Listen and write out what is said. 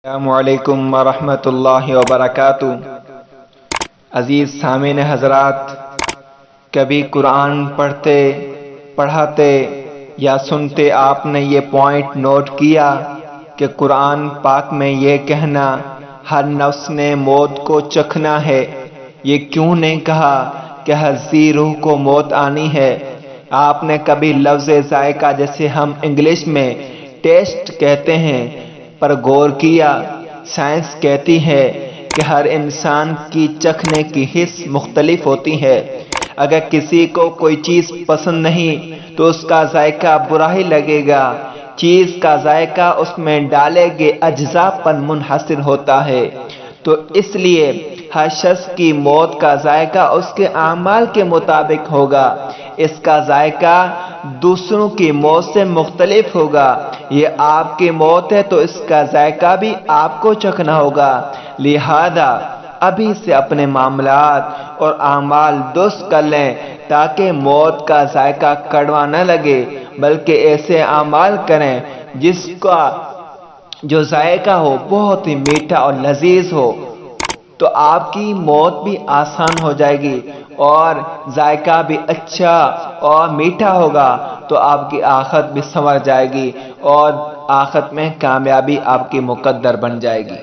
السلام علیکم ورحمۃ اللہ وبرکاتہ۔ عزیز سامعین حضرات، کبھی قرآن پڑھاتے یا سنتے آپ نے یہ پوائنٹ نوٹ کیا کہ قرآن پاک میں یہ کہنا ہر نفس نے موت کو چکھنا ہے، یہ کیوں نہیں کہا کہ ہر ذی روح کو موت آنی ہے؟ آپ نے کبھی لفظ ذائقہ جسے ہم انگلش میں ٹیسٹ کہتے ہیں پر غور کیا؟ سائنس کہتی ہے کہ ہر انسان کی چکھنے کی حس مختلف ہوتی ہے۔ اگر کسی کو کوئی چیز پسند نہیں تو اس کا ذائقہ برا ہی لگے گا۔ چیز کا ذائقہ اس میں ڈالے گئے اجزاء پر منحصر ہوتا ہے، تو اس لیے ہر شخص کی موت کا ذائقہ اس کے اعمال کے مطابق ہوگا۔ اس کا ذائقہ دوسروں کی موت سے مختلف ہوگا۔ یہ آپ کی موت ہے تو اس کا ذائقہ بھی آپ کو چکھنا ہوگا۔ لہذا ابھی سے اپنے معاملات اور اعمال درست کر لیں تاکہ موت کا ذائقہ کڑوا نہ لگے، بلکہ ایسے اعمال کریں جس کا جو ذائقہ ہو بہت ہی میٹھا اور لذیذ ہو، تو آپ کی موت بھی آسان ہو جائے گی اور ذائقہ بھی اچھا اور میٹھا ہوگا، تو آپ کی آخرت بھی سنور جائے گی اور آخرت میں کامیابی آپ کی مقدر بن جائے گی۔